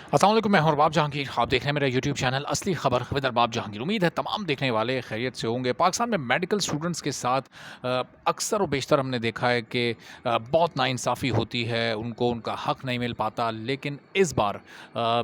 अस्सलाम वालेकुम, मैं हूं अरबाब जहांगीर। आप देख रहे हैं मेरा यूट्यूब चैनल असली खबर विद अरबाब जहांगीर। उम्मीद है तमाम देखने वाले खैरियत से होंगे। पाकिस्तान में मेडिकल स्टूडेंट्स के साथ अक्सर और बेशतर हमने देखा है कि बहुत नाइंसाफ़ी होती है, उनको उनका हक़ नहीं मिल पाता। लेकिन इस बार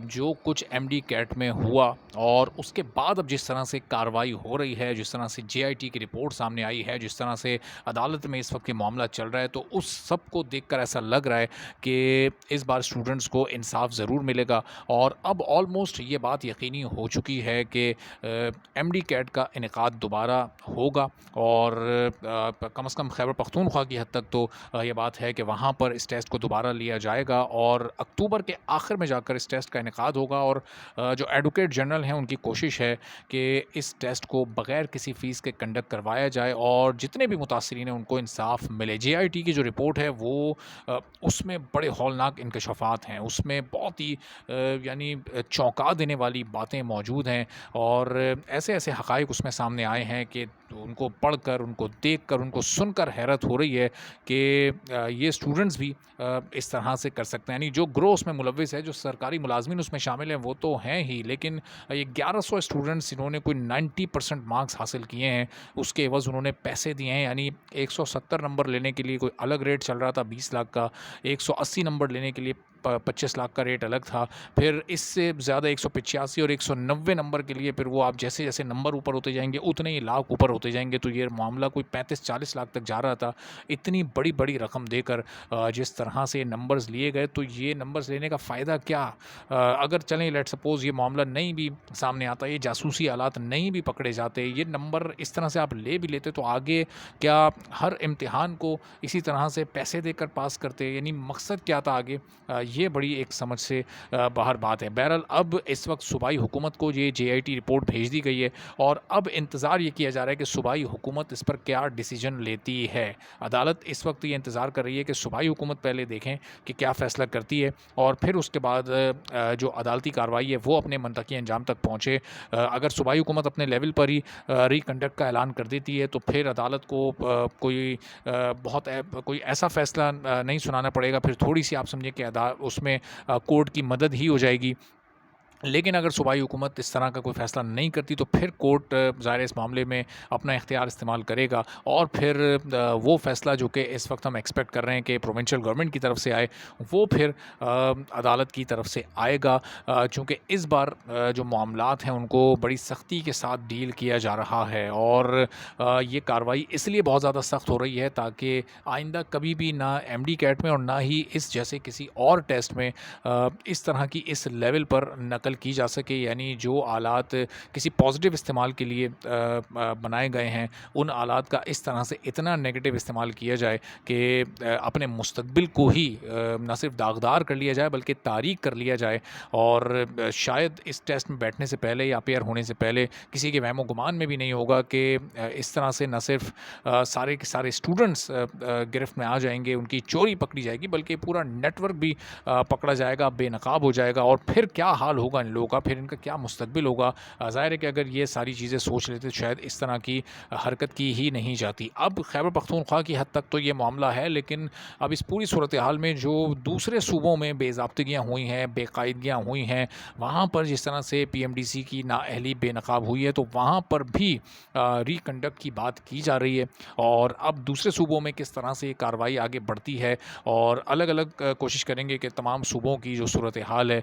जो कुछ एमडी कैट में हुआ और उसके बाद अब जिस तरह से कार्रवाई हो रही है, जिस तरह से जेआईटी की रिपोर्ट सामने आई है, जिस तरह से अदालत में इस वक्त ये मामला चल रहा है, तो उस सब को देखकर ऐसा लग रहा है कि इस बार स्टूडेंट्स को इंसाफ ज़रूर मिलेगा। और अब ऑलमोस्ट ये बात यकीनी हो चुकी है कि एमडी कैट का इनेकाद दोबारा होगा। और कम से कम खैबर पख्तूनख्वा की हद तक तो ये बात है कि वहाँ पर इस टेस्ट को दोबारा लिया जाएगा और अक्टूबर के आखिर में जाकर इस टेस्ट का इनेकाद होगा। और जो एडवोकेट जनरल हैं उनकी कोशिश है कि इस टेस्ट को बग़ैर किसी फ़ीस के कंडक्ट करवाया जाए और जितने भी मुतासरीन हैं उनको इंसाफ मिले। जेआईटी की जो रिपोर्ट है वो उसमें बड़े हौलनाक इंकशाफात हैं, उसमें बहुत ही यानी चौंका देने वाली बातें मौजूद हैं। और ऐसे ऐसे हक़ाइक़ उसमें सामने आए हैं कि उनको पढ़कर, उनको देखकर, उनको सुनकर हैरत हो रही है कि ये स्टूडेंट्स भी इस तरह से कर सकते हैं। यानी जो ग्रो उसमें मुलव्विस है, जो सरकारी मुलाज़मीन उसमें शामिल हैं वो तो हैं ही, लेकिन ये 1100 स्टूडेंट्स जिन्होंने कोई 90% मार्क्स हासिल किए हैं, उसके एवज़ उन्होंने पैसे दिए हैं। यानी 170 नंबर लेने के लिए कोई अलग रेट चल रहा था 20 लाख का, 180 नंबर लेने के लिए 25 लाख का रेट अलग था। फिर इससे ज़्यादा 185 और 190 नंबर के लिए फिर वो आप जैसे जैसे नंबर ऊपर होते जाएंगे उतने ही लाख ऊपर होते जाएंगे। तो ये मामला कोई 35-40 लाख तक जा रहा था। इतनी बड़ी बड़ी रकम देकर जिस तरह से नंबर्स लिए गए, तो ये नंबर्स लेने का फ़ायदा क्या? अगर चलें लेट सपोज़ ये मामला नहीं भी सामने आता, ये जासूसी आलात नहीं भी पकड़े जाते, ये नंबर इस तरह से आप ले भी लेते, तो आगे क्या हर इम्तिहान को इसी तरह से पैसे देकर पास करते? यानी मकसद क्या था आगे? ये बड़ी एक समझ से बाहर बात है। बहरहाल अब इस वक्त सूबाई हुकूमत को ये जेआईटी रिपोर्ट भेज दी गई है और अब इंतज़ार ये किया जा रहा है कि सूबाई हुकूमत इस पर क्या डिसीजन लेती है। अदालत इस वक्त ये इंतज़ार कर रही है कि सूबाई हुकूमत पहले देखें कि क्या फ़ैसला करती है और फिर उसके बाद जो अदालती कार्रवाई है वो अपने मनतकी अंजाम तक पहुँचे। अगर सूबाई हुकूमत अपने लेवल पर ही रिकंडक्ट का ऐलान कर देती है तो फिर अदालत को कोई ऐसा फ़ैसला नहीं सुनाना पड़ेगा। फिर थोड़ी सी आप समझिए कि उसमें कोर्ट की मदद ही हो जाएगी। लेकिन अगर सूबाई हुकूमत इस तरह का कोई फ़ैसला नहीं करती तो फिर कोर्ट ज़ाहिर है इस मामले में अपना इख्तियार इस्तेमाल करेगा और फिर वो फ़ैसला जो कि इस वक्त हम एक्सपेक्ट कर रहे हैं कि प्रोविंशियल गवर्नमेंट की तरफ से आए, वो फिर अदालत की तरफ से आएगा। चूँकि इस बार जो मामलात हैं उनको बड़ी सख्ती के साथ डील किया जा रहा है और ये कार्रवाई इसलिए बहुत ज़्यादा सख्त हो रही है ताकि आइंदा कभी भी ना एमडी कैट में और ना ही इस जैसे किसी और टेस्ट में इस तरह की इस लेवल पर नकल की जा सके। यानी जो आलात किसी पॉजिटिव इस्तेमाल के लिए बनाए गए हैं, उन आलात का इस तरह से इतना नेगेटिव इस्तेमाल किया जाए कि अपने मुस्तकबिल को ही न सिर्फ दागदार कर लिया जाए बल्कि तारीक कर लिया जाए। और शायद इस टेस्ट में बैठने से पहले या अपेयर होने से पहले किसी के वहमो गुमान में भी नहीं होगा कि इस तरह से न सिर्फ सारे के सारे स्टूडेंट्स गिरफ्त में आ जाएंगे, उनकी चोरी पकड़ी जाएगी, बल्कि पूरा नेटवर्क भी पकड़ा जाएगा, बेनकाब हो जाएगा। और फिर क्या हाल होगा इन लोगों का, फिर इनका क्या मुस्तकबिल होगा? ज़ाहिर है कि अगर ये सारी चीज़ें सोच लेते तो शायद इस तरह की हरकत की ही नहीं जाती। अब खैबर पख्तूनख्वा की हद तक तो ये मामला है, लेकिन अब इस पूरी सूरत हाल में जो दूसरे सूबों में बेज़ाब्तगियाँ हुई हैं, बेकायदगियाँ हुई हैं, वहाँ पर जिस तरह से पीएमडीसी की नाअहली बेनकाब हुई है, तो वहाँ पर भी रिकंडक्ट की बात की जा रही है। और अब दूसरे सूबों में किस तरह से ये कार्रवाई आगे बढ़ती है और अलग अलग कोशिश करेंगे कि तमाम सूबों की जो सूरत हाल है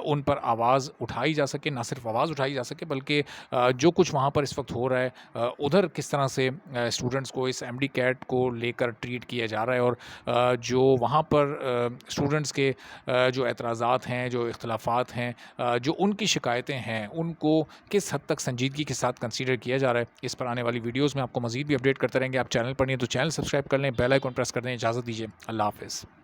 उन पर आवाज़ उठाई जा सके। ना सिर्फ आवाज़ उठाई जा सके बल्कि जो कुछ वहाँ पर इस वक्त हो रहा है उधर किस तरह से स्टूडेंट्स को इस एमडी कैट को लेकर ट्रीट किया जा रहा है और जो वहाँ पर स्टूडेंट्स के जो एतराज़ात हैं, जो इख्तलाफात हैं, जो उनकी शिकायतें हैं, उनको किस हद तक संजीदगी के साथ कंसीडर किया जा रहा है, इस पर आने वाली वीडियोज़ में आपको मज़ीद भी अपडेट करते रहेंगे। आप चैनल पर नहीं हैं तो चैनल सब्सक्राइब कर लें, बेल आइकन प्रेस कर दें। इजाज़त दीजिए, अल्लाह हाफ़िज़।